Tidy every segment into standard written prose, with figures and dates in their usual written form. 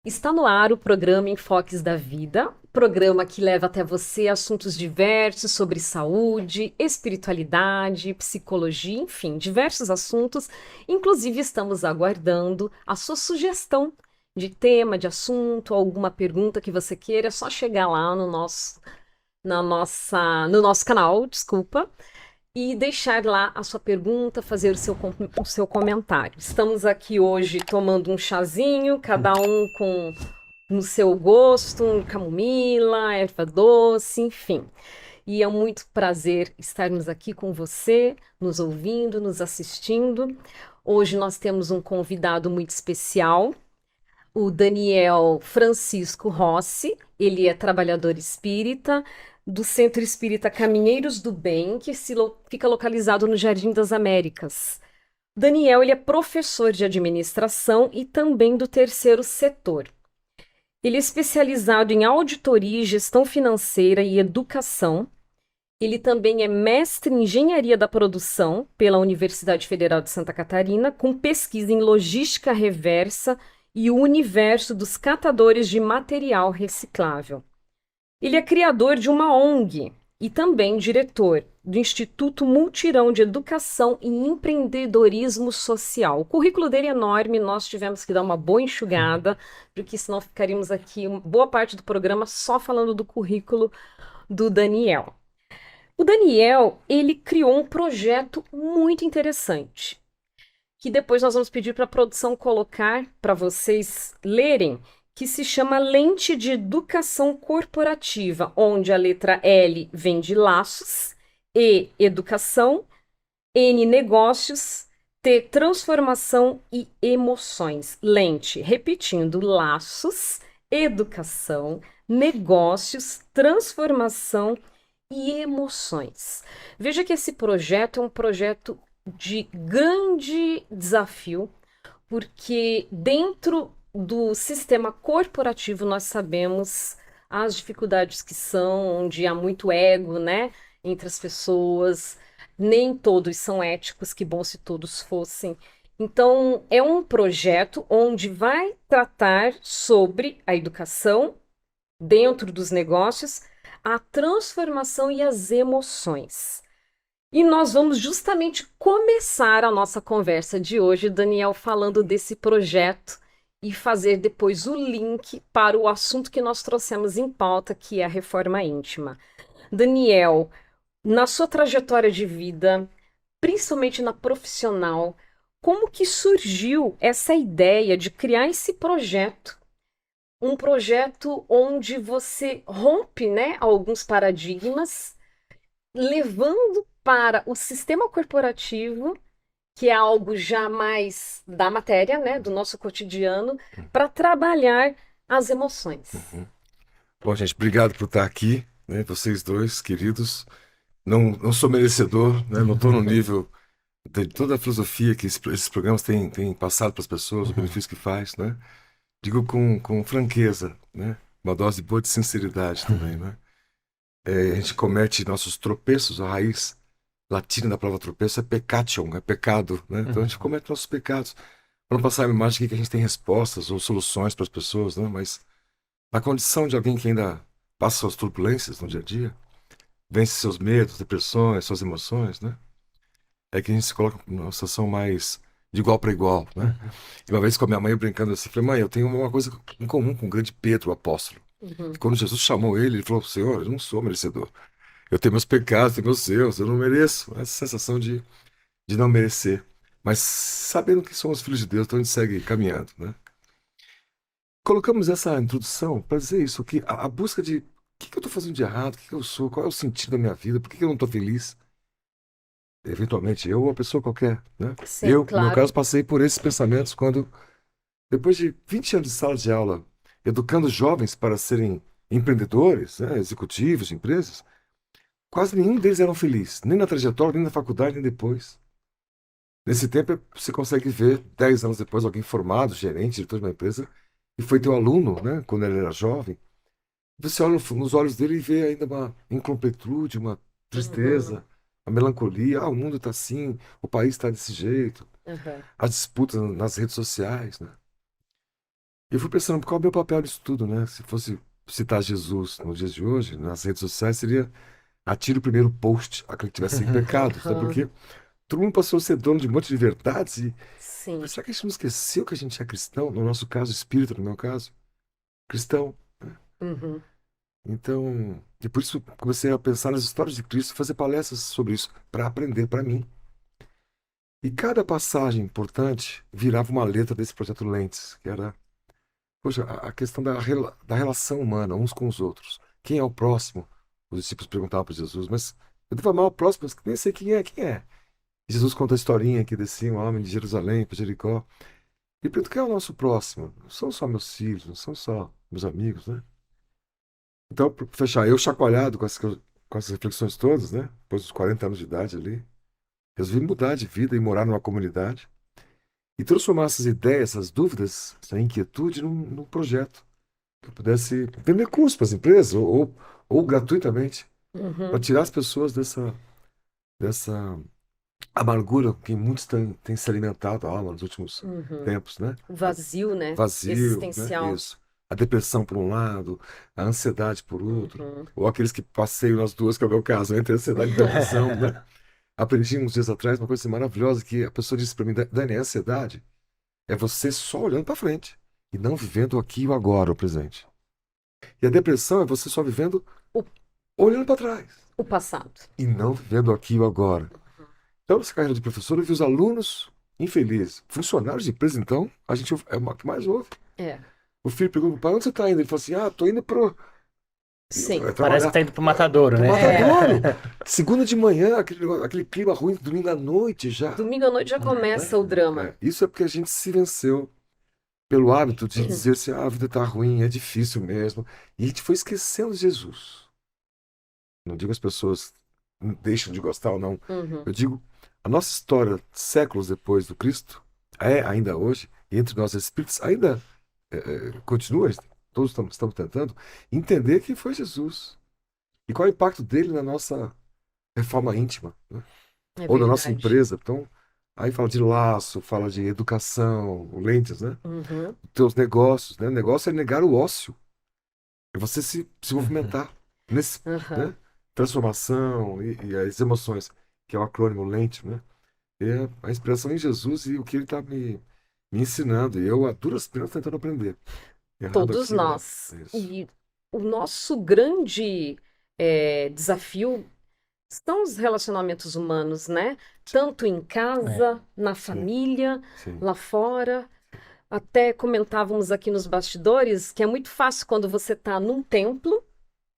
Está no ar o programa Enfoques da Vida, programa que leva até você assuntos diversos sobre saúde, espiritualidade, psicologia, enfim, diversos assuntos. Inclusive, estamos aguardando a sua sugestão de tema, de assunto, alguma pergunta que você queira, é só chegar lá no nosso canal, desculpa, e deixar lá a sua pergunta, fazer o seu comentário. Estamos aqui hoje tomando um chazinho, cada um com no seu gosto, um camomila, erva doce, enfim. E é muito prazer estarmos aqui com você, nos ouvindo, nos assistindo. Hoje nós temos um convidado muito especial, o Daniel Francisco Rossi. Ele é trabalhador espírita do Centro Espírita Caminheiros do Bem, que fica localizado no Jardim das Américas. Daniel, ele é professor de administração e também do terceiro setor. Ele é especializado em auditoria e gestão financeira e educação. Ele também é mestre em engenharia da produção pela Universidade Federal de Santa Catarina, com pesquisa em logística reversa e o universo dos catadores de material reciclável. Ele é criador de uma ONG e também diretor do Instituto Multirão de Educação e Empreendedorismo Social. O currículo dele é enorme, nós tivemos que dar uma boa enxugada, porque senão ficaríamos aqui uma boa parte do programa só falando do currículo do Daniel. O Daniel, ele criou um projeto muito interessante, que depois nós vamos pedir para a produção colocar para vocês lerem, que se chama Lente de Educação Corporativa, onde a letra L vem de laços, E, educação, N, negócios, T, transformação e emoções. Lente, repetindo, laços, educação, negócios, transformação e emoções. Veja que esse projeto é um projeto de grande desafio, porque dentro do sistema corporativo nós sabemos as dificuldades que são, onde há muito ego, né, entre as pessoas, nem todos são éticos, que bom se todos fossem. Então, é um projeto onde vai tratar sobre a educação dentro dos negócios, a transformação e as emoções. E nós vamos justamente começar a nossa conversa de hoje, Daniel, falando desse projeto e fazer depois o link para o assunto que nós trouxemos em pauta, que é a reforma íntima. Daniel, na sua trajetória de vida, principalmente na profissional, como que surgiu essa ideia de criar esse projeto? Um projeto onde você rompe, né, alguns paradigmas, levando para o sistema corporativo, que é algo já mais da matéria, né, do nosso cotidiano, para trabalhar as emoções. Uhum. Bom, gente, obrigado por estar aqui, né? Vocês dois, queridos. Não sou merecedor, né? Não estou no nível de toda a filosofia que esses programas têm passado para as pessoas, o benefício que faz, né? Digo com franqueza, né? Uma dose boa de sinceridade também, né? A gente comete nossos tropeços, a raiz latina da palavra tropeço é peccation, é pecado, né? Então a gente comete nossos pecados. Para não passar a imagem de que a gente tem respostas ou soluções para as pessoas, né? Mas na condição de alguém que ainda passa suas turbulências no dia a dia, vence seus medos, depressões, suas emoções, né? É que a gente se coloca numa situação mais de igual para igual, né? E uma vez com a minha mãe eu brincando assim, falei, mãe, eu tenho uma coisa em comum com o grande Pedro, o apóstolo. Uhum. Que quando Jesus chamou ele, ele falou, Senhor, eu não sou merecedor. Eu tenho meus pecados, tenho meus erros, eu não mereço. Essa sensação de não merecer. Mas sabendo que somos filhos de Deus, então a gente segue caminhando, né? Colocamos essa introdução para dizer isso, que a busca de o que eu estou fazendo de errado, o que eu sou, qual é o sentido da minha vida, por que eu não estou feliz? Eventualmente, eu ou uma pessoa qualquer, né? Sim, Eu, no meu caso, claro. passei por esses pensamentos quando, depois de 20 anos de sala de aula, educando jovens para serem empreendedores, né, executivos de empresas, quase nenhum deles eram felizes, nem na trajetória, nem na faculdade, nem depois. Nesse tempo, você consegue ver, 10 anos depois, alguém formado, gerente, diretor de uma empresa, e foi teu aluno, né, quando ele era jovem. Você olha nos olhos dele e vê ainda uma incompletude, uma Uhum. tristeza, uma melancolia. Ah, o mundo está assim, o país está desse jeito, Uhum. as disputas nas redes sociais, né? Eu fui pensando, qual é o meu papel nisso tudo, né? Se fosse citar Jesus nos dias de hoje, nas redes sociais, seria atire o primeiro post, aquele que tivesse em pecados, né? Aham, Porque todo mundo passou a ser dono de um monte de verdades e sim. será que a gente não esqueceu que a gente é cristão? No nosso caso, espírita, no meu caso, cristão. Uhum. Então, e por isso comecei a pensar nas histórias de Cristo, fazer palestras sobre isso, para aprender para mim. E cada passagem importante virava uma letra desse projeto Lentes, que era, poxa, a questão da relação humana uns com os outros. Quem é o próximo? Os discípulos perguntavam para Jesus, mas eu devo amar o próximo, mas nem sei quem é, quem é? E Jesus conta a historinha que descia um homem de Jerusalém para Jericó. E pergunta, quem é o nosso próximo? Não são só meus filhos, não são só meus amigos, né? Então, para fechar, eu chacoalhado com essas reflexões todas, né? Depois dos 40 anos de idade ali, resolvi mudar de vida e morar numa comunidade e transformar essas ideias, essas dúvidas, essa inquietude num projeto que eu pudesse vender curso para as empresas ou gratuitamente, para Uhum. tirar as pessoas dessa amargura que muitos têm se alimentado a alma nos últimos Uhum. tempos, né? O vazio, né? Vazio, né? Existencial. Isso. A depressão por um lado, a ansiedade por outro, Uhum. ou aqueles que passeiam nas duas, que é o meu caso, entre ansiedade e depressão, né? Aprendi uns dias atrás uma coisa assim maravilhosa que a pessoa disse para mim, Dani, a ansiedade é você só olhando para frente e não vivendo o aqui e o agora, o presente. E a depressão é você só vivendo O, olhando para trás o passado. e não vivendo o aqui e o agora. Então, nessa carreira de professor, eu vi os alunos infelizes. Funcionários de empresa, então, a gente é o que mais ouve. É. O filho pergunta, pai, onde você está indo? Ele fala assim, tô indo Sim. Parece que trabalhar tá indo pro matadouro, pro né? matadouro. Segunda de manhã, aquele clima ruim, domingo à noite já. Domingo à noite já começa o drama. Isso é porque a gente se venceu pelo hábito de dizer assim, a vida está ruim, é difícil mesmo. E a gente foi esquecendo de Jesus. Não digo as pessoas deixam de gostar ou não. Uhum. Eu digo, a nossa história, séculos depois do Cristo, é ainda hoje, e entre nós espíritos, ainda continua, todos estamos tentando, entender quem foi Jesus. E qual é o impacto dele na nossa reforma íntima, né? É Ou na nossa verdade. empresa. Então, aí fala de laço, fala de educação, lentes, né? Uhum. Teus negócios, né? O negócio é negar o ócio. É você se Uhum. movimentar nesse, Aham. né? Transformação e as emoções, que é o acrônimo lente, né? É a inspiração em Jesus e o que ele está me ensinando. E eu, a duras penas, tentando aprender. Errado Todos aqui, né? nós. Isso. E o nosso grande desafio são os relacionamentos humanos, né? Tanto em É. casa, na Sim, família, sim, lá fora. Até comentávamos aqui nos bastidores que é muito fácil quando você está num templo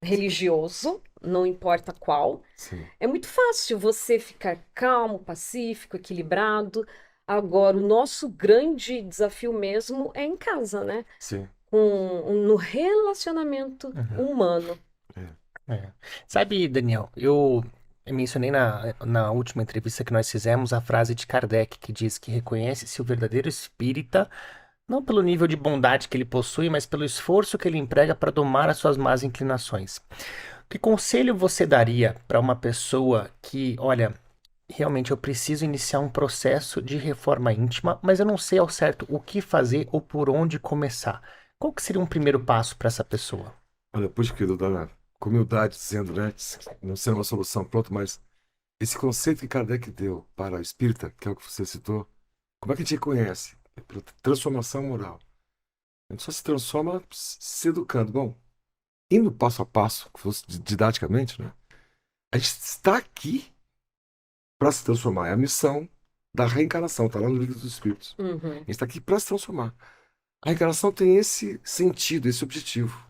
religioso, não importa qual, sim, é muito fácil você ficar calmo, pacífico, equilibrado. Agora, o nosso grande desafio mesmo é em casa, né? sim. No relacionamento Uhum. humano. É. É. Sabe, Daniel, eu mencionei na última entrevista que nós fizemos a frase de Kardec que diz que reconhece-se o verdadeiro espírita não pelo nível de bondade que ele possui, mas pelo esforço que ele emprega para domar as suas más inclinações. Que conselho você daria para uma pessoa que, olha, realmente eu preciso iniciar um processo de reforma íntima, mas eu não sei ao certo o que fazer ou por onde começar? Qual que seria um primeiro passo para essa pessoa? Olha, puxa, querido, com humildade, dizendo, né? Não sendo uma solução pronta, mas esse conceito que Kardec deu para o espírita, que é o que você citou, como é que a gente reconhece? É pela transformação moral. A gente só se transforma se educando. Bom, indo passo a passo, que fosse didaticamente, né? A gente está aqui para se transformar. É a missão da reencarnação, está lá no livro dos Espíritos. A Uhum. gente está aqui para se transformar. A reencarnação tem esse sentido, esse objetivo.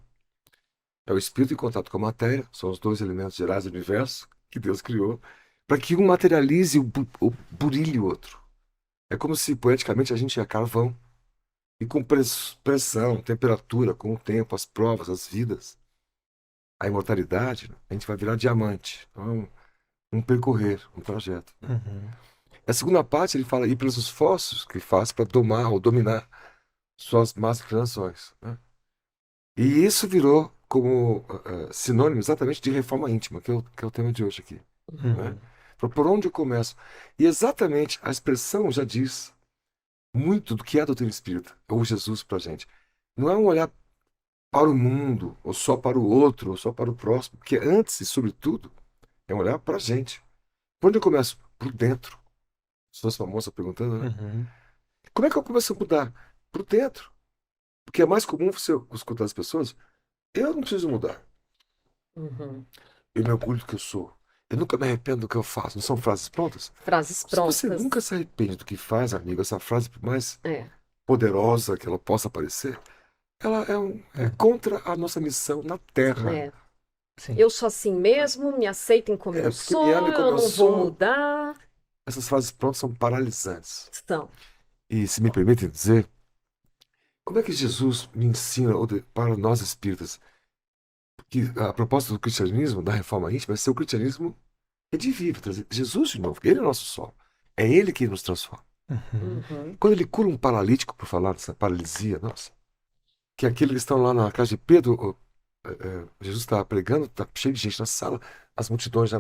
É o espírito em contato com a matéria, são os dois elementos gerais do universo que Deus criou, para que um materialize o burilhe o outro. É como se, poeticamente, a gente é carvão e com pressão, temperatura, com o tempo, as provas, as vidas, a imortalidade, né, a gente vai virar diamante. Então, um percorrer, um trajeto, né? Uhum. A segunda parte, ele fala, e pelos esforços que faz para domar ou dominar suas más inclinações, né? E isso virou como sinônimo exatamente de reforma íntima, que é o tema de hoje aqui, né? Uhum. Por onde eu começo? E exatamente a expressão já diz muito do que é a doutrina espírita, ou Jesus para a gente. Não é um olhar para o mundo, ou só para o outro, ou só para o próximo, porque antes e sobretudo é um olhar para a gente. Por onde eu começo? Por dentro. Se fosse uma moça perguntando, né? Uhum. Como é que eu começo a mudar? Por dentro. Porque é mais comum você escutar as pessoas. Eu não preciso mudar. Uhum. Eu me orgulho do que eu sou. Eu nunca me arrependo do que eu faço. Não são frases prontas? Frases Se você prontas. nunca se arrepende do que faz, amigo, essa frase, por mais É. poderosa que ela possa parecer, ela é contra a nossa missão na Terra. É. Sim. Eu sou assim mesmo, me aceitem como eu Porque me sou, ame como eu eu não vou sou. mudar. Essas frases prontas são paralisantes. Então, E se me permitem dizer, como é que Jesus me ensina para nós espíritas que a proposta do cristianismo, da reforma íntima, é ser o cristianismo redivivo, trazer Jesus de novo. Ele é o nosso sol. É ele que nos transforma. Uhum. uhum. Quando ele cura um paralítico, por falar dessa paralisia, nossa, que aqueles que estão lá na casa de Pedro, Jesus está pregando, está cheio de gente na sala, as multidões já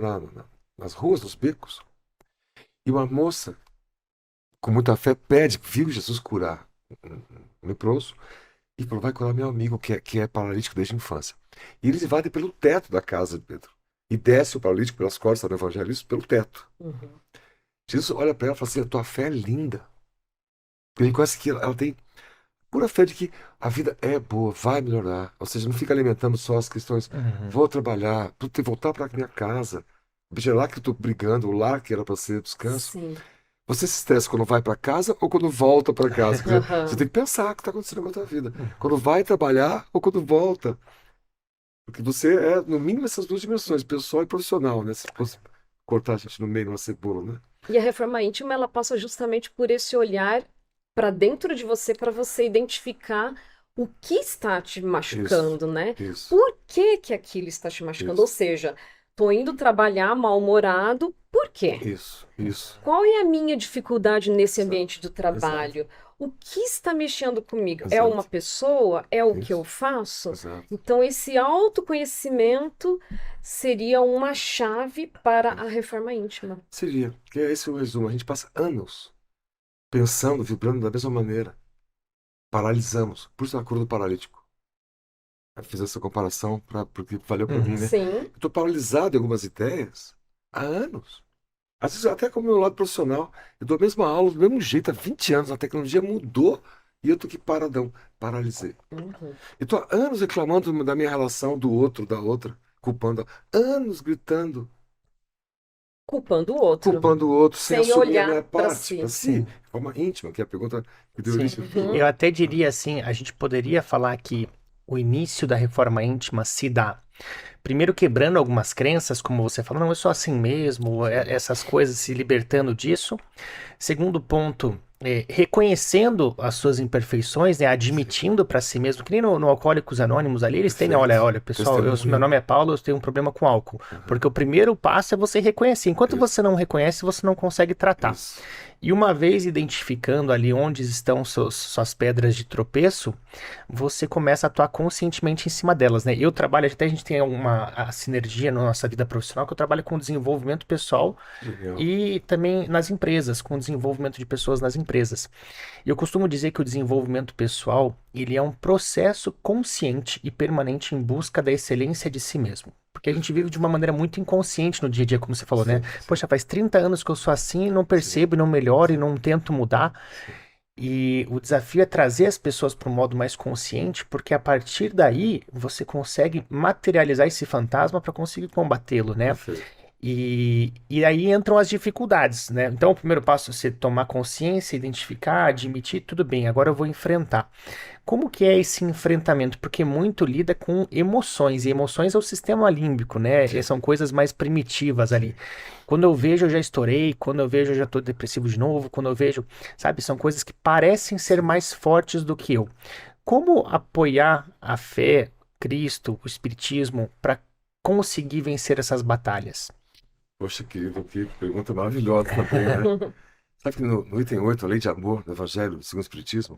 nas ruas, nos becos, e uma moça, com muita fé, pede, viu Jesus curar um leproso, e falou, vai curar meu amigo, que é paralítico desde a infância. E eles invadem pelo teto da casa de Pedro, e desce o paralítico pelas costas do evangelho, isso pelo teto. Uhum. Jesus olha para ela e fala assim, a tua fé é linda. Ele conhece que ela tem pura fé de que a vida é boa, vai melhorar. Ou seja, não fica alimentando só as questões. Uhum. Vou trabalhar, vou ter que voltar para minha casa. Veja lá que eu estou brigando, o lar que era para ser descanso. Sim. Você se estressa quando vai para casa ou quando volta para casa? Quer dizer, Aham. você tem que pensar o que está acontecendo com a tua vida. Quando vai trabalhar ou quando volta. Porque você é, no mínimo, essas duas dimensões, pessoal e profissional, né? Se fosse cortar a gente no meio numa cebola, né? E a reforma íntima, ela passa justamente por esse olhar para dentro de você, para você identificar o que está te Isso, machucando, né? isso, Por que que aquilo está te machucando? Ou isso, seja, tô indo trabalhar mal-humorado, por quê? isso. Qual é a minha dificuldade nesse Exato, ambiente do exato, trabalho? O que está mexendo comigo? É uma exato, pessoa? É o que eu isso, faço? exato. Então, esse autoconhecimento seria uma chave para a reforma íntima. Seria, que é esse o resumo. A gente passa anos pensando, vibrando da mesma maneira. Paralisamos. Por isso a cura do paralítico. Eu fiz essa comparação porque valeu para mim, Uhum. né? Sim, Eu estou paralisado em algumas ideias há anos. Às vezes até com o meu lado profissional. Eu dou a mesma aula do mesmo jeito há 20 anos. A tecnologia mudou e eu estou aqui paradão. Paralisei. uhum. Eu estou há anos reclamando da minha relação, do outro, da outra. Culpando. Anos gritando. Culpando o outro, Culpando o outro sem sem assumir a olhar minha para parte, si. assim, de forma íntima, que é a pergunta que deu Sim. origem a tudo. Eu até diria assim, a gente poderia falar que o início da reforma íntima se dá primeiro quebrando algumas crenças, como você falou, não, eu sou assim mesmo, essas coisas, se libertando disso. Segundo ponto, reconhecendo as suas imperfeições, né, admitindo para si mesmo, que nem no Alcoólicos Anônimos ali, eles têm, né, Perfeito. olha, pessoal, meu Testemunho. nome é Paulo, eu tenho um problema com álcool. Porque o primeiro passo é você reconhecer. Enquanto Isso. você não reconhece, você não consegue tratar. Isso. E uma vez identificando ali onde estão suas pedras de tropeço, você começa a atuar conscientemente em cima delas, né? Eu trabalho, até a gente tem a sinergia na nossa vida profissional, que eu trabalho com desenvolvimento pessoal Genial. e também nas empresas, com desenvolvimento de pessoas nas empresas. E eu costumo dizer que o desenvolvimento pessoal, ele é um processo consciente e permanente em busca da excelência de si mesmo. Porque a gente vive de uma maneira muito inconsciente no dia a dia, como você falou, né? Sim, sim. Poxa, faz 30 anos que eu sou assim e não percebo, e não melhoro e não tento mudar. E o desafio é trazer as pessoas para um modo mais consciente, porque a partir daí você consegue materializar esse fantasma para conseguir combatê-lo, né? Perfeito. E aí entram as dificuldades, né? Então, o primeiro passo é você tomar consciência, identificar, admitir, tudo bem, agora eu vou enfrentar. Como que é esse enfrentamento? Porque muito lida com emoções, e emoções é o sistema límbico, né? Sim. São coisas mais primitivas ali. Quando eu vejo, eu já estourei, quando eu vejo, eu já tô depressivo de novo, quando eu vejo, sabe, são coisas que parecem ser mais fortes do que eu. Como apoiar a fé, Cristo, o Espiritismo, para conseguir vencer essas batalhas? Poxa, querido, que pergunta maravilhosa também, né? Sabe que no item 8, a lei de amor, do Evangelho segundo o Espiritismo,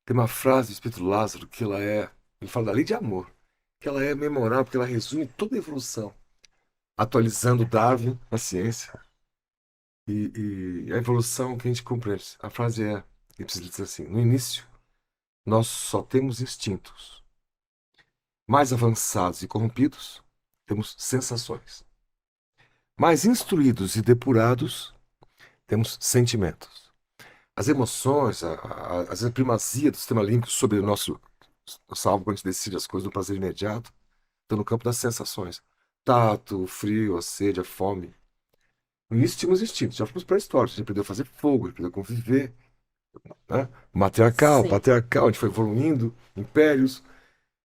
tem uma frase do Espírito Lázaro que ele fala da lei de amor, que ela é memorável, porque ela resume toda a evolução, atualizando Darwin na ciência e a evolução que a gente compreende. A frase é, ele precisa dizer assim, no início, nós só temos instintos. Mais avançados e corrompidos, temos sensações. Mais instruídos e depurados, temos sentimentos. As emoções, a primazia do sistema límbico sobre o nossa alma, quando a gente decide as coisas do prazer imediato, estão no campo das sensações. Tato, o frio, a sede, a fome. No início tínhamos instintos, já fomos pré-históricos, a gente aprendeu a fazer fogo, a gente aprendeu a conviver, né? Matriarcal, Sim. patriarcal, a gente foi evoluindo, impérios.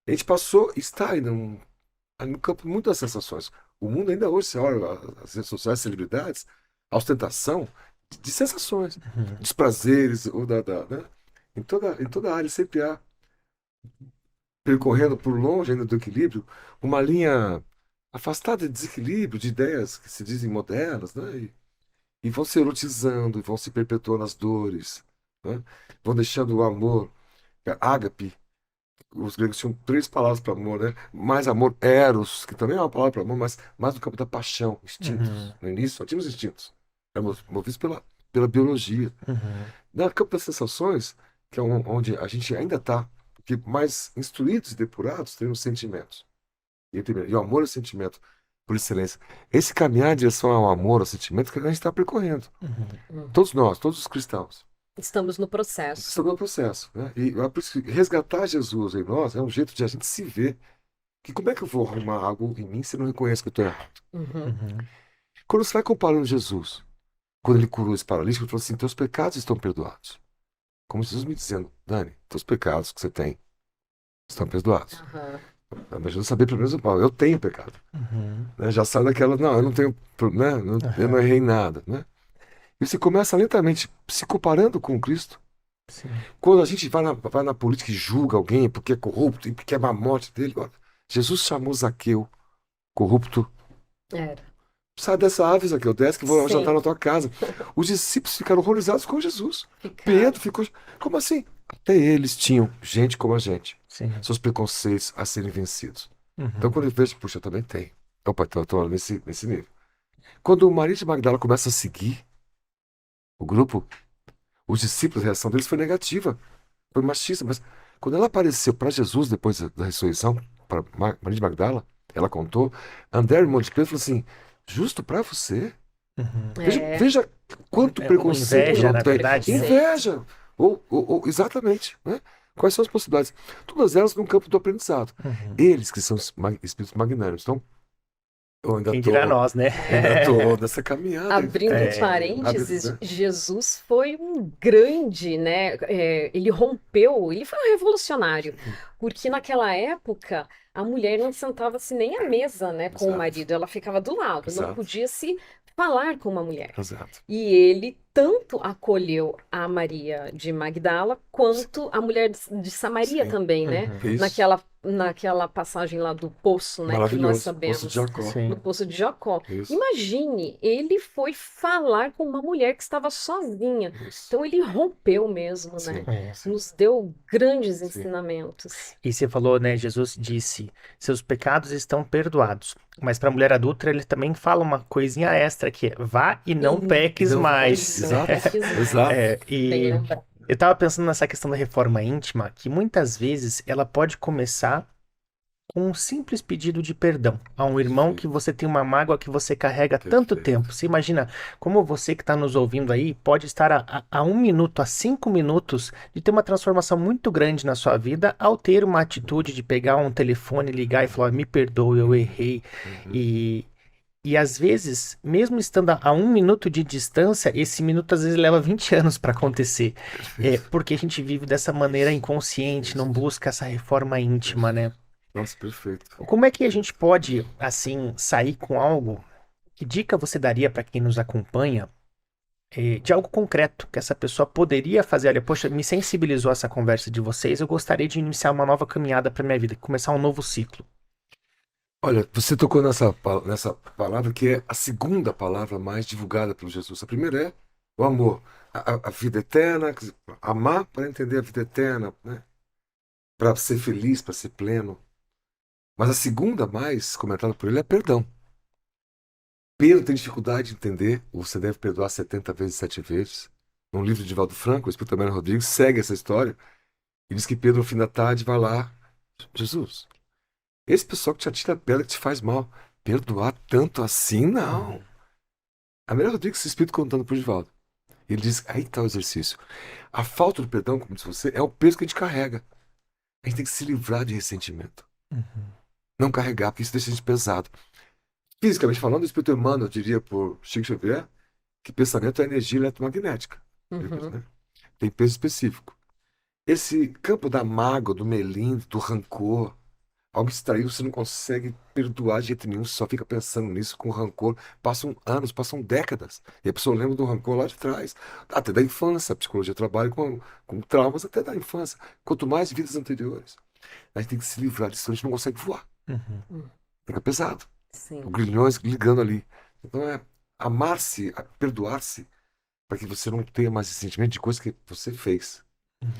A gente passou, está ainda no campo muito das sensações. O mundo ainda hoje, você olha as redes sociais, as celebridades, a ostentação de sensações, Uhum. dos prazeres, né? Em toda área sempre há, percorrendo por longe ainda do equilíbrio, uma linha afastada de desequilíbrio, de ideias que se dizem modernas, né? E vão se erotizando, e vão se perpetuando as dores, né? Vão deixando o amor, ágape. Os gregos tinham três palavras para amor, né? Mais amor, eros, que também é uma palavra para amor, mas mais no campo da paixão, instintos. Uhum. No início, só tínhamos instintos. Éramos movidos pela biologia. Uhum. No campo das sensações, que é onde a gente ainda está, porque mais instruídos e depurados, temos sentimentos. E o amor é o sentimento por excelência. Esse caminhar em direção ao amor, ao sentimento, que a gente está percorrendo. Uhum. Todos nós, todos os cristãos. Estamos no processo. Estamos no processo, né? E é por isso que resgatar Jesus em nós é um jeito de a gente se ver. Que como é que eu vou arrumar algo em mim se eu não reconheço que eu estou errado? Uhum. Uhum. Quando você vai comparando Jesus, quando ele curou esse paralítico, ele falou assim: teus pecados estão perdoados. Como Jesus me dizendo: Dani, teus pecados que você tem estão perdoados. Aham. Mas Jesus sabia pelo menos o pau, eu tenho pecado. Uhum. Né? Já sai daquela, não, eu não tenho, né? Eu não Aham. errei nada, né? E você começa lentamente se comparando com Cristo. Sim. Quando a gente vai na política e julga alguém porque é corrupto e porque é a morte dele, olha, Jesus chamou Zaqueu, corrupto. Era. Sai dessa ave, Zaqueu, desce que eu vou jantar Sim. na tua casa. Os discípulos ficaram horrorizados com Jesus. Ficar. Pedro ficou. Como assim? Até eles tinham gente como a gente, Sim. seus preconceitos a serem vencidos. Uhum. Então, quando eu vejo, puxa, eu também tenho. Opa, então eu estou nesse nível. Quando o marido de Magdala começa a seguir o grupo, os discípulos, a reação deles foi negativa, foi machista. Mas quando ela apareceu para Jesus depois da ressurreição, para Maria de Magdala, ela contou, André, irmão de Pedro, falou assim: justo para você? Uhum. É. Veja quanto É, preconceito inveja, não na tem. verdade, né? Inveja! Exatamente, né? Quais são as possibilidades? Todas elas no campo do aprendizado. Uhum. Eles que são os espíritos magnânicos. Então, eu ainda Quem dirá nós, né? tô nessa caminhada. Abrindo É. parênteses, Né? Jesus foi um grande, né? Ele rompeu, ele foi um revolucionário, porque naquela época a mulher não sentava-se nem à mesa, né, com o Exato. marido, ela ficava do lado, não Exato. podia se falar com uma mulher. Exato. E ele tanto acolheu a Maria de Magdala quanto a mulher de Samaria Sim. também, né? Uhum. Isso. Naquela passagem lá do poço, né, que nós Maravilhoso. sabemos. Poço de Jacó. Sim. No poço de Jacó. Isso. Imagine, ele foi falar com uma mulher que estava sozinha. Isso. Então ele rompeu mesmo, Sim. né? É. Sim. Nos deu grandes Sim. ensinamentos. E você falou, né? Jesus disse: seus pecados estão perdoados. Mas para a mulher adulta, ele também fala uma coisinha extra que é: vá e não Uhum. peques Não mais. Exato. Pesquisar. Exato. É, Tem que e lembrar. eu estava pensando nessa questão da reforma íntima, que muitas vezes ela pode começar com um simples pedido de perdão a um irmão que você tem uma mágoa que você carrega há tanto Perfeito. tempo. Você imagina como você que está nos ouvindo aí pode estar a 1 minuto, a 5 minutos de ter uma transformação muito grande na sua vida ao ter uma atitude de pegar um telefone, ligar e falar: me perdoe, eu errei. Uhum. E às vezes, mesmo estando a 1 minuto de distância, esse minuto às vezes leva 20 anos para acontecer. Porque a gente vive dessa maneira inconsciente, não busca essa reforma íntima, né? Nossa, perfeito. Como é que a gente pode, assim, sair com algo? Que dica você daria para quem nos acompanha, de algo concreto que essa pessoa poderia fazer? Olha, poxa, me sensibilizou essa conversa de vocês, eu gostaria de iniciar uma nova caminhada para minha vida, começar um novo ciclo. Olha, você tocou nessa palavra que é a segunda palavra mais divulgada pelo Jesus. A primeira é o amor, a vida eterna, quer dizer, amar para entender a vida eterna, né? Para ser feliz, para ser pleno. Mas a segunda mais comentada por ele é perdão. Pedro tem dificuldade de entender, você deve perdoar 70 vezes, 7 vezes. Num livro de Valdo Franco, o Espírito Manuel Rodrigues segue essa história. E diz que Pedro, no fim da tarde, vai lá. Jesus, esse pessoal que te atira a pedra que te faz mal, perdoar tanto assim, não. A melhor Rodrigues, esse espírito contando pro Divaldo. Ele diz, aí está o exercício. A falta do perdão, como disse você, é o peso que a gente carrega. A gente tem que se livrar de ressentimento. Uhum. Não carregar, porque isso deixa a gente pesado. Fisicamente falando, o espírito Emmanuel, eu diria por Chico Xavier, que pensamento é energia eletromagnética. Uhum. Né? Tem peso específico. Esse campo da mágoa, do melindre, do rancor, algo extraído, você não consegue perdoar de jeito nenhum, você só fica pensando nisso com rancor. Passam anos, passam décadas. E a pessoa lembra do rancor lá de trás, até da infância. A psicologia trabalha com traumas até da infância. Quanto mais vidas anteriores. A gente tem que se livrar disso, a gente não consegue voar. Uhum. Fica pesado. Sim. Os grilhões ligando ali. Então é amar-se, perdoar-se, para que você não tenha mais esse sentimento de coisa que você fez. Uhum.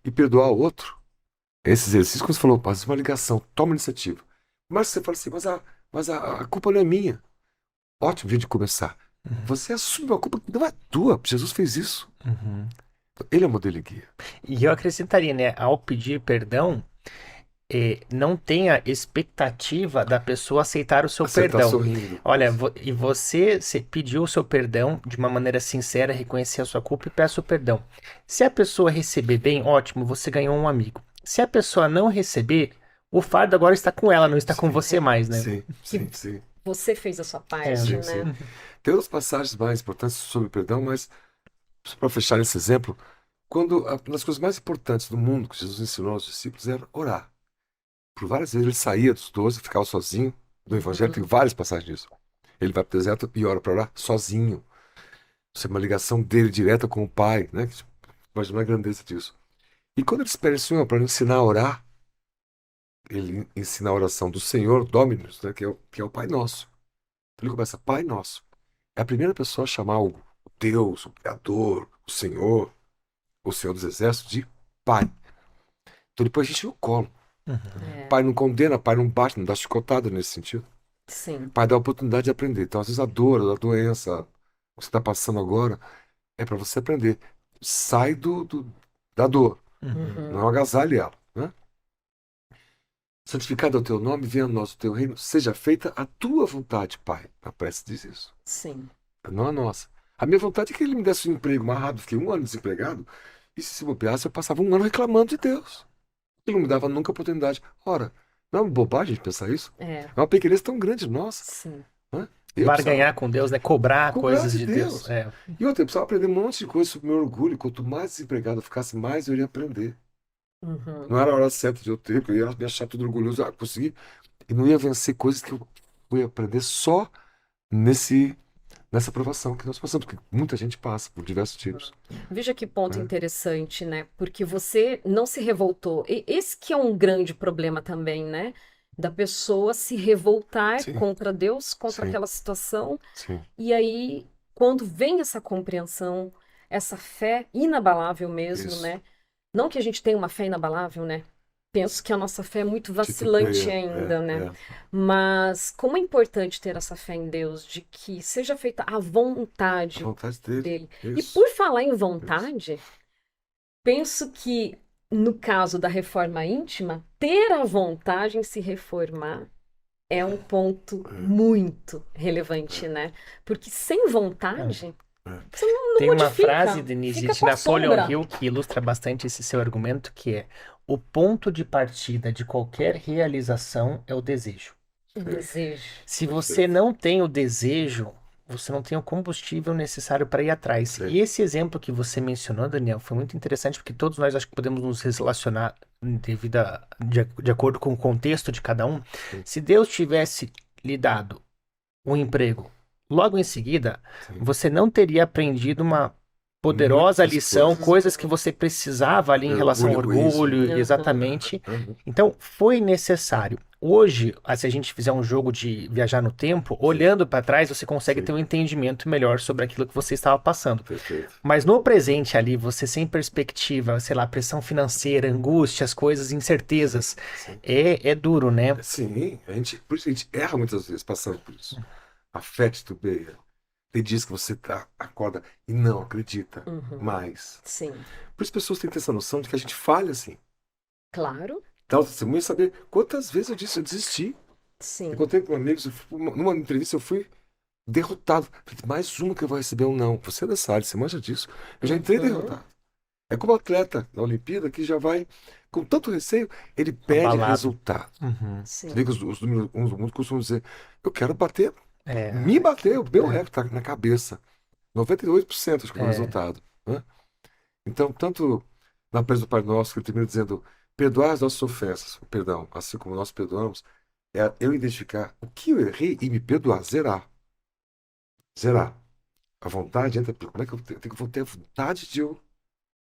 E perdoar o outro. Esse exercício, como você falou, faz uma ligação, toma iniciativa. Mas você fala assim, a culpa não é minha. Ótimo jeito de começar. Uhum. Você assume uma culpa que não é tua. Jesus fez isso. Uhum. Ele é o modelo e guia. E eu acrescentaria, né, ao pedir perdão, não tenha expectativa da pessoa aceitar o seu Você tá perdão. sorrindo. Olha, e você pediu o seu perdão de uma maneira sincera, reconhecer a sua culpa e peça o perdão. Se a pessoa receber bem, ótimo, você ganhou um amigo. Se a pessoa não receber, o fardo agora está com ela, não está com você mais, né? Sim, sim, sim. Você fez a sua parte, Sim, né? sim. Tem outras passagens mais importantes sobre o perdão, mas só para fechar esse exemplo, uma das coisas mais importantes do mundo que Jesus ensinou aos discípulos era orar. Por várias vezes ele saía dos 12, ficava sozinho. No Evangelho tem várias passagens disso. Ele vai para o deserto e ora para orar sozinho. Isso é uma ligação dele direta com o Pai, né? Imagina a grandeza disso. E quando ele se pede ao Senhor para ensinar a orar, ele ensina a oração do Senhor, Dominus, né? Que é o Pai Nosso. Então ele começa, Pai Nosso. É a primeira pessoa a chamar o Deus, o Criador, o Senhor dos Exércitos de Pai. Então ele põe a gente no colo. Uhum. Pai não condena, pai não bate, não dá chicotada nesse sentido. Sim. Pai dá a oportunidade de aprender. Então, às vezes, a dor, a doença, o que você está passando agora, é para você aprender. Sai da dor. Uhum. Não agasalhe ela. Né? Santificado é o teu nome, venha a nós o teu reino, seja feita a tua vontade, Pai. A prece diz isso. Sim. Não a nossa. A minha vontade é que ele me desse um emprego mais rápido. Fiquei um ano desempregado. E se bobeasse, eu passava um ano reclamando de Deus. Ele não me dava nunca oportunidade. Ora, não é uma bobagem pensar isso? É. É uma pequenez tão grande nossa. Sim. Né? Eu Barganhar precisava com Deus, né? Cobrar coisas de de Deus. Deus. E outra, eu precisava aprender um monte de coisa sobre o meu orgulho. Quanto mais desempregado eu ficasse, mais eu iria aprender. Uhum. Não era a hora certa de eu ter, porque eu ia me achar tudo orgulhoso. Ah, consegui. E não ia vencer coisas que eu fui aprender só nessa provação que nós passamos, porque muita gente passa por diversos tipos. Veja que ponto É. interessante, né? Porque você não se revoltou. E esse que é um grande problema também, né? Da pessoa se revoltar Sim. contra Deus, contra Sim. aquela situação. Sim. E aí, quando vem essa compreensão, essa fé inabalável mesmo, Isso. né? Não que a gente tenha uma fé inabalável, né? Penso que a nossa fé é muito vacilante Titubeia. ainda, né? É. Mas como é importante ter essa fé em Deus, de que seja feita a A vontade vontade dele. dele. E Isso. por falar em vontade, penso que no caso da reforma íntima, ter a vontade em se reformar é um ponto muito relevante, né? Porque sem vontade, você não Tem uma modifica, frase, Denise, fica de com a Napoleon sombra. Hill que ilustra bastante esse seu argumento, que é: o ponto de partida de qualquer realização é o desejo. O desejo. Se você não tem o desejo, você não tem o combustível necessário para ir atrás. Sim. E esse exemplo que você mencionou, Daniel, foi muito interessante, porque todos nós acho que podemos nos relacionar de acordo com o contexto de cada um. Sim. Se Deus tivesse lhe dado um emprego logo em seguida, Sim. você não teria aprendido uma poderosa Muitas lição, coisas. coisas que você precisava ali em relação ao Orgulho, orgulho, egoísmo. exatamente. Uhum. Então, foi necessário. Hoje, se a gente fizer um jogo de viajar no tempo, olhando para trás, você consegue Sim. ter um entendimento melhor sobre aquilo que você estava passando. Perfeito. Mas no presente ali, você sem perspectiva, sei lá, pressão financeira, angústias, coisas, incertezas, Sim. é duro, né? Sim, por isso a gente erra muitas vezes passando por isso. A fé titubeia. Tem dias que você acorda e não acredita Uhum. mais. Sim. Por isso as pessoas têm que ter essa noção de que a gente falha assim. Claro, Dar o testemunho e saber quantas vezes eu disse, eu desisti. sim. Eu contei com amigos, numa entrevista eu fui derrotado. Falei, mais uma que eu vou receber um não. Você é dessa área, você manja disso. Eu já entrei Uhum. derrotado. É como atleta na Olimpíada que já vai com tanto receio, ele pede Abalado. resultado. Uhum. Sim. Você vê que os números 1 do mundo costumam dizer, eu quero bater, É, me bater, o meu recorde está na cabeça. 98% acho que é o É. resultado. Né? Então, tanto na prece do Pai Nosso, que ele termina dizendo, perdoar as nossas ofensas, perdão, assim como nós perdoamos, é eu identificar o que eu errei e me perdoar, zerar. Zerar. A vontade entra, como é que eu tenho que ter a vontade de eu.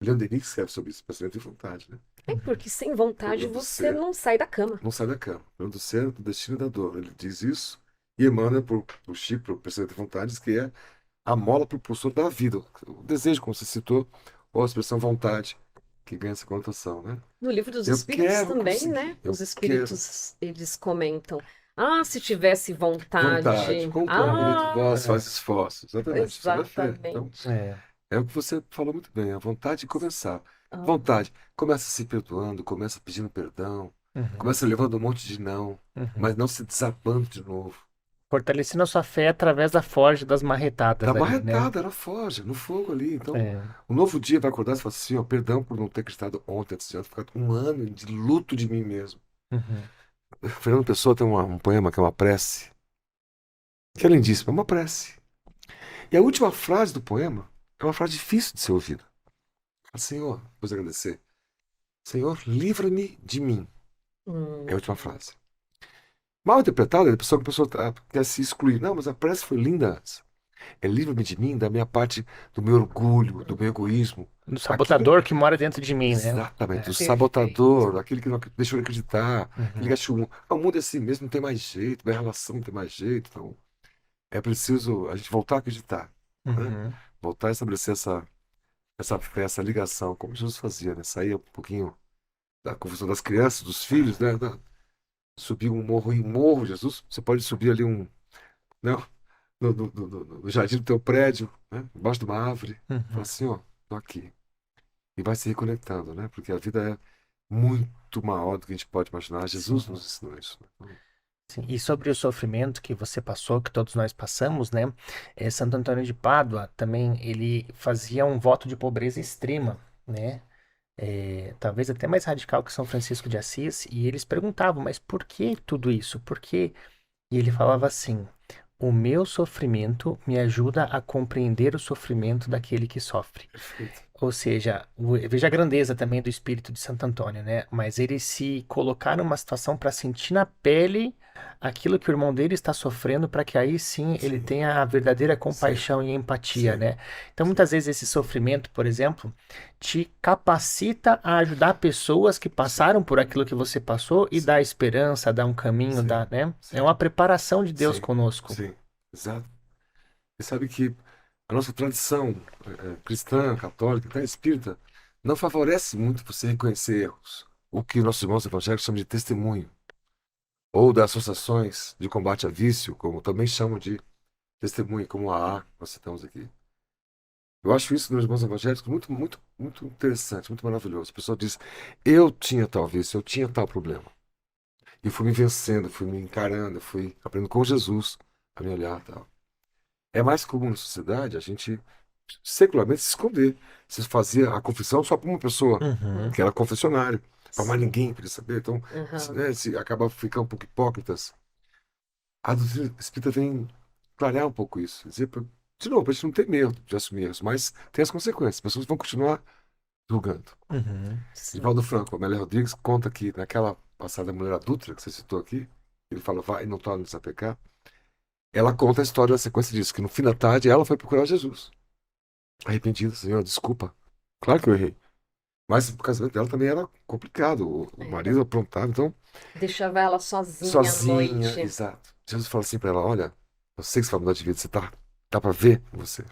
Leon Denis escreve sobre isso, pensamento e vontade, né? É porque sem vontade Problema do você ser. não sai da cama. Não sai da cama. Problema do ser, do destino e da dor. Ele diz isso e emana por Chico, por pensamento e vontades, que é a mola propulsora da vida. O desejo, como você citou, ou a expressão vontade, que ganha essa conotação, né? No livro dos Eu Espíritos quero também, conseguir, né? eu Os Espíritos, eles comentam. Ah, se tivesse vontade. vontade, com tua harmonia de voz, É. faz esforço. Exatamente, isso é da fé. Então, Exatamente. é o que você falou muito bem, a vontade de começar. Ah, Vontade, começa se perdoando, começa pedindo perdão, Uhum. começa levando um monte de não, Uhum. mas não se desabando de novo. Fortalecendo a sua fé através da forja das marretadas Da ali, né? marretada, era forja, no fogo ali. Então, É. um novo dia vai acordar e fala assim, ó, perdão por não ter acreditado ontem, antes de ontem, ficar um ano de luto de mim mesmo. Uhum. Fernando Pessoa tem um poema que é uma prece, que é lindíssima, é uma prece. E a última frase do poema é uma frase difícil de ser ouvida. Fala, Senhor, depois de agradecer, Senhor, livra-me de mim. É a última frase. Mal interpretada, a pessoa quer se excluir. Não, mas a prece foi linda antes. É livra-me de mim, da minha parte, do meu orgulho, do meu egoísmo. Do sabotador que mora dentro de mim, né? Exatamente, do Perfeito. sabotador, aquele que não deixou de acreditar, aquele que Uhum. achou, o mundo é assim mesmo, não tem mais jeito, minha relação não tem mais jeito. Então, é preciso a gente voltar a acreditar, né? Uhum. Voltar a estabelecer essa fé, essa ligação, como Jesus fazia, né? Sair um pouquinho da confusão das crianças, dos filhos, né? Subir um morro em morro, Jesus, você pode subir ali não, no jardim do teu prédio, né? Embaixo de uma árvore, Uhum. fala assim, ó, tô aqui. E vai se reconectando, né? Porque a vida é muito maior do que a gente pode imaginar. Jesus Sim. nos ensinou isso, né? Sim. E sobre o sofrimento que você passou, que todos nós passamos, né? Santo Antônio de Pádua também, ele fazia um voto de pobreza extrema, né? Talvez até mais radical que São Francisco de Assis, e eles perguntavam, mas por que tudo isso? Por quê? E ele falava assim: o meu sofrimento me ajuda a compreender o sofrimento daquele que sofre. Perfeito. Ou seja, veja a grandeza também do espírito de Santo Antônio, né? Mas ele se colocar numa situação para sentir na pele aquilo que o irmão dele está sofrendo, para que aí sim ele Sim. tenha a verdadeira compaixão e empatia, Sim. né? Então, muitas vezes esse sofrimento, por exemplo, te capacita a ajudar pessoas que passaram por aquilo que você passou e Sim. dá esperança, dá um caminho, Sim. dá, né? Sim. É uma preparação de Deus Sim. conosco. Sim, exato. Você sabe que a nossa tradição cristã, católica, até espírita, não favorece muito você reconhecer erros. O que nossos irmãos evangélicos chamam de testemunho. Ou das associações de combate a vício, como também chamam de testemunho, como a que nós citamos aqui. Eu acho isso nos irmãos evangélicos muito, muito, muito interessante, muito maravilhoso. A pessoa diz, eu tinha tal vício, eu tinha tal problema. E fui me vencendo, fui me encarando, fui aprendendo com Jesus a me olhar e tal. É mais comum na sociedade a gente secularmente se esconder. Você fazia a confissão só para uma pessoa, Uhum. que era confessionário, para mais ninguém podia saber. Então, Aham. né, se acaba ficando um pouco hipócritas. A doutrina espírita vem clarear um pouco isso. Dizer, de novo, para a gente não ter medo de assumir erros, mas tem as consequências. As pessoas vão continuar julgando. Uhum. Sim. Divaldo Franco, Amélia Rodrigues, conta que naquela passada da mulher adulta que você citou aqui, ele fala, vai e não torne-se a pecar. Ela conta a história da sequência disso, que no fim da tarde ela foi procurar Jesus. Arrependida, Senhor, desculpa. Claro que eu errei. Mas o casamento dela também era complicado. O marido aprontava, então, Deixava ela sozinha à sozinha, noite. exato. Jesus fala assim pra ela: olha, eu sei que você vai mudar de vida, você tá pra ver em você.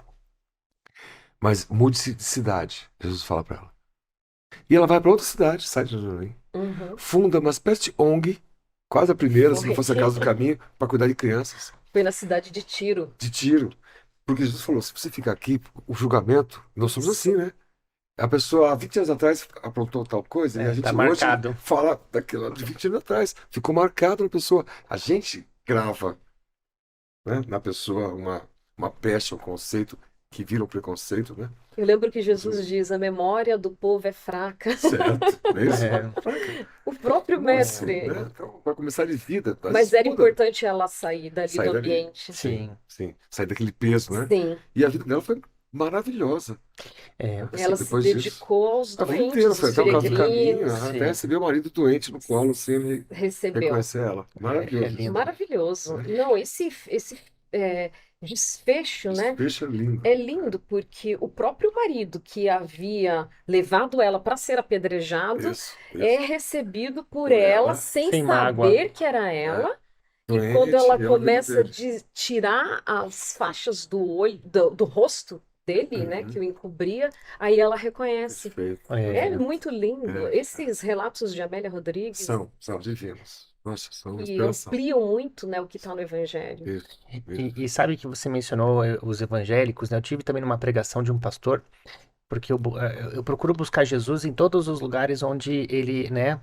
Mas mude-se de cidade, Jesus fala pra ela. E ela vai pra outra cidade, sai de Jerusalém, Uhum. funda uma espécie de ONG, quase a primeira, se não Foi. fosse a Casa do Caminho, para cuidar de crianças, Foi na cidade de Tiro. de tiro. Porque Jesus falou: se você ficar aqui, o julgamento, nós somos assim, né? A pessoa há 20 anos atrás aprontou tal coisa e a gente Tá hoje marcado. fala daquilo de 20 anos atrás. Ficou marcado na pessoa. A gente grava, né, na pessoa uma pecha, um conceito que vira um preconceito, né? Eu lembro que Jesus diz: a memória do povo é fraca. Certo. É isso? É, O próprio Como assim, mestre. né? Então, vai começar de vida. Mas era Muda. importante ela sair dali Sair do dali. ambiente. sim. Sim. Sair daquele peso, né? Sim. E a vida dela foi maravilhosa. É, Assim, Ela se depois disso. dedicou aos A vida inteira, doentes, foi os até o caso do caminho, peregrinos. até sim. receber o marido doente no colo, assim, ele Recebeu. reconhecer ela. É Maravilhoso. lindo. Maravilhoso. Não, esse desfecho, né? Desfecho é lindo. É lindo porque o próprio marido que havia levado ela para ser apedrejado Isso. é recebido por Por ela ela. sem Sem mágoa. saber que era ela. E Doente, quando ela e ela cuida começa a dele. tirar as faixas do olho, do rosto dele, né, que o encobria, aí ela reconhece. Perfeito. É muito lindo. É. Esses relatos de Amélia Rodrigues São divinos. Nossa, são uma que inspiração. ampliam muito, né, o que está no Evangelho. Isso, isso. E sabe que você mencionou os evangélicos, né? Eu tive também numa pregação de um pastor, porque eu procuro buscar Jesus em todos os lugares onde ele, né,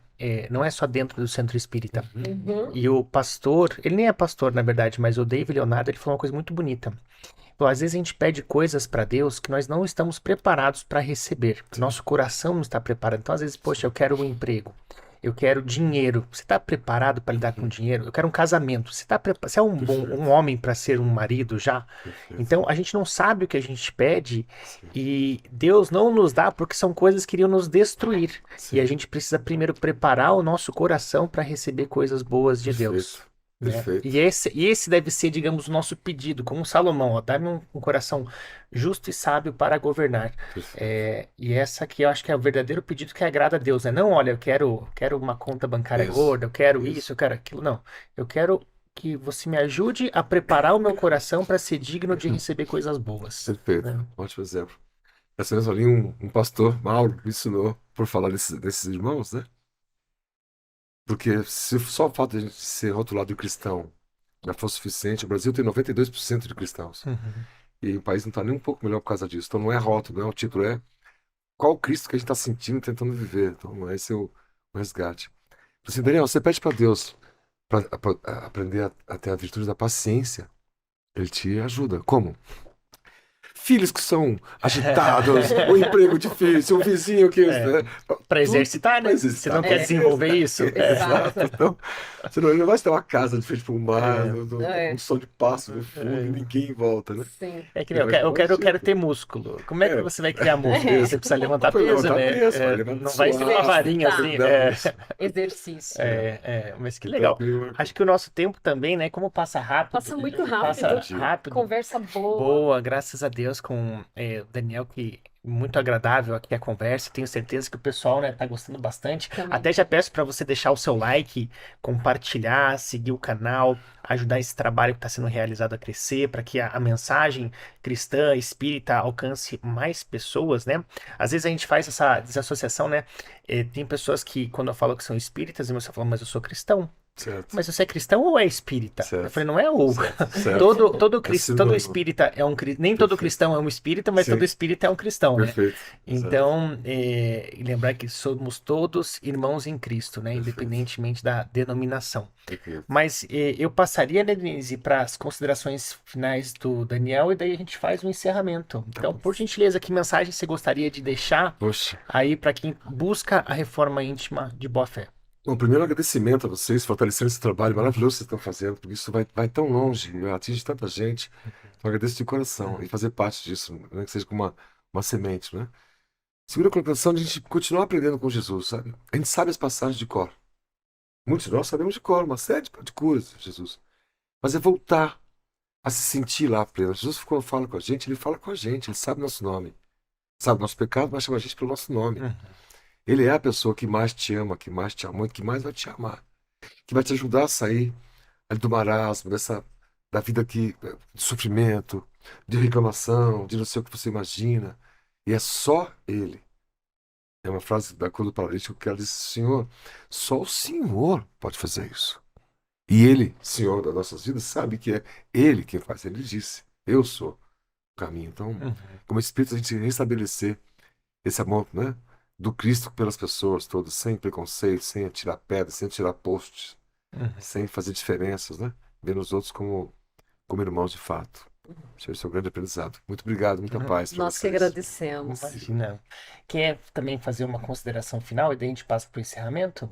não é só dentro do centro espírita. Uhum. E o pastor, ele nem é pastor, na verdade, mas o David Leonardo, ele falou uma coisa muito bonita. Falou, às vezes a gente pede coisas para Deus que nós não estamos preparados para receber, que nosso coração não está preparado. Então, às vezes, poxa, eu quero um emprego, eu quero dinheiro. Você está preparado para lidar com dinheiro? Eu quero um casamento. Você é um homem para ser um marido já? Perfeito. Então, a gente não sabe o que a gente pede Sim. e Deus não nos dá porque são coisas que iriam nos destruir. Sim. E a gente precisa primeiro preparar o nosso coração para receber coisas boas de Deus. Né? Perfeito. E esse deve ser, digamos, o nosso pedido, como Salomão, ó, dá-me um coração justo e sábio para governar. Perfeito. E essa aqui eu acho que é o verdadeiro pedido que agrada a Deus, né? Não, olha, quero uma conta bancária Isso, gorda, eu quero isso. isso, eu quero aquilo. Não, eu quero que você me ajude a preparar o meu coração para ser digno de receber coisas boas. Perfeito. Né? Ótimo exemplo. Essa vez ali um pastor, Mauro, me ensinou por falar desses irmãos, né? Porque se só o fato de a gente ser rotulado de cristão já fosse suficiente, o Brasil tem 92% de cristãos. Uhum. E o país não está nem um pouco melhor por causa disso. Então não é rótulo, não é o título, é qual o Cristo que a gente está sentindo e tentando viver. Então esse é o resgate. Assim, Daniel, você pede para Deus para aprender a ter a virtude da paciência. Ele te ajuda. Como? Filhos que são agitados, um emprego difícil, um vizinho que... É, para exercitar, né? Pra Você exercitar. não quer desenvolver isso? Exato. Então, ele não vai ter uma casa de frente para o mar, É. um som de passo no fundo e ninguém em volta, né? Sim. É que nem, eu quero ter músculo. Como é que você vai criar músculo? Você precisa levantar Vai peso, levantar né? peso, vai levantar Não vai ser suave. uma varinha assim. Não, isso. Exercício. Mas que legal. Acho que o nosso tempo também, né? Como passa rápido. Passa muito Passa rápido. rápido. Conversa boa. Boa, graças a Deus, com o Daniel, que muito agradável aqui a conversa. Tenho certeza que o pessoal, né, tá gostando bastante. Também. Até já peço para você deixar o seu like, compartilhar, seguir o canal, ajudar esse trabalho que está sendo realizado a crescer, para que a mensagem cristã, espírita, alcance mais pessoas, né? Às vezes a gente faz essa desassociação, né? Tem pessoas que, quando eu falo que são espíritas, você fala, mas eu sou cristão. Certo. Mas você é cristão ou é espírita? Certo. Eu falei, não é ou. Certo. Todo espírita é um cristão. Nem todo cristão é um espírita, mas Sim. todo espírita é um cristão, né? Perfeito. Então, lembrar que somos todos irmãos em Cristo, né? Perfeito. Independentemente da denominação. Perfeito. Mas eu passaria, né, Denise, para as considerações finais do Daniel e daí a gente faz um encerramento. Então, por gentileza, que mensagem você gostaria de deixar Poxa. aí para quem busca a reforma íntima de boa fé? Bom, primeiro agradecimento a vocês, fortalecendo esse trabalho maravilhoso que vocês estão fazendo, porque isso vai tão longe, atinge tanta gente. Então agradeço de coração e fazer parte disso, né, que seja como uma semente, né? Segunda colocação, de a gente continuar aprendendo com Jesus, sabe? A gente sabe as passagens de cor. Muitos de nós sabemos de cor, uma série de curas de Jesus. Mas é voltar a se sentir lá pleno. Jesus, quando fala com a gente, ele fala com a gente, ele sabe nosso nome. Sabe nosso pecado, mas chama a gente pelo nosso nome. Ele é a pessoa que mais te ama, que mais te amou e que mais vai te amar. Que vai te ajudar a sair ali do marasmo, da vida de sofrimento, de reclamação, de não sei o que você imagina. E é só Ele. É uma frase da cruz do paralítico que ela diz, Senhor, só o Senhor pode fazer isso. E Ele, Senhor das nossas vidas, sabe que é Ele quem faz. Ele disse, eu sou o caminho. Então, como Espírito, a gente restabelecer esse amor, né, do Cristo pelas pessoas todas, sem preconceito, sem atirar pedras, sem atirar postes, Uhum. sem fazer diferenças, né? Vendo os outros como irmãos de fato. Esse é o grande aprendizado. Muito obrigado, muita paz para Nós que vocês. agradecemos. Imagina. Quer também fazer uma consideração final e daí a gente passa para o encerramento?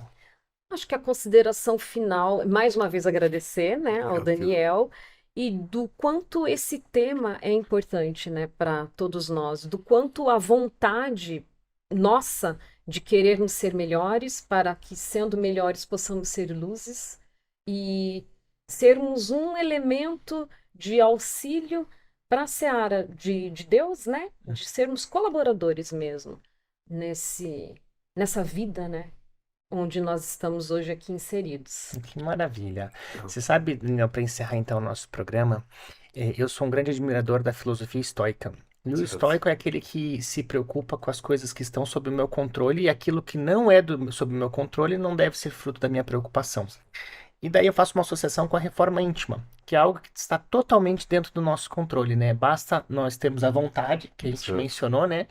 Acho que a consideração final, mais uma vez agradecer, né, ao Obrigado, querido. Daniel, e do quanto esse tema é importante, né, para todos nós, do quanto a vontade nossa de querermos ser melhores, para que sendo melhores possamos ser luzes e sermos um elemento de auxílio para a seara de Deus, né, de sermos colaboradores mesmo nessa vida, né, onde nós estamos hoje aqui inseridos. Que maravilha. Você sabe, Daniel, para encerrar então o nosso programa, eu sou um grande admirador da filosofia estoica. E o Certo. estoico é aquele que se preocupa com as coisas que estão sob o meu controle e aquilo que não é sob o meu controle não deve ser fruto da minha preocupação. E daí eu faço uma associação com a reforma íntima, que é algo que está totalmente dentro do nosso controle, né? Basta nós termos a vontade, que a gente Certo. mencionou, né?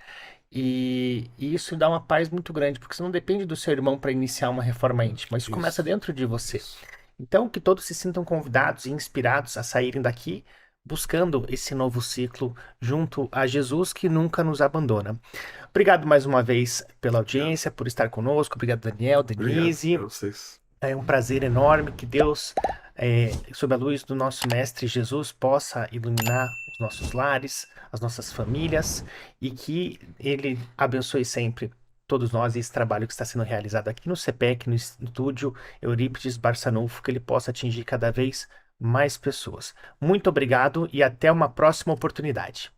E isso dá uma paz muito grande, porque você não depende do seu irmão para iniciar uma reforma íntima, isso começa Isso. dentro de você. Isso. Então, que todos se sintam convidados e inspirados a saírem daqui buscando esse novo ciclo junto a Jesus que nunca nos abandona. Obrigado mais uma vez pela audiência, por estar conosco. Obrigado, Daniel, Obrigado Denise. a vocês. É um prazer enorme que Deus, sob a luz do nosso Mestre Jesus, possa iluminar os nossos lares, as nossas famílias e que Ele abençoe sempre todos nós e esse trabalho que está sendo realizado aqui no CPEC, no estúdio Eurípides Barçanufo, que ele possa atingir cada vez mais pessoas. Muito obrigado e até uma próxima oportunidade.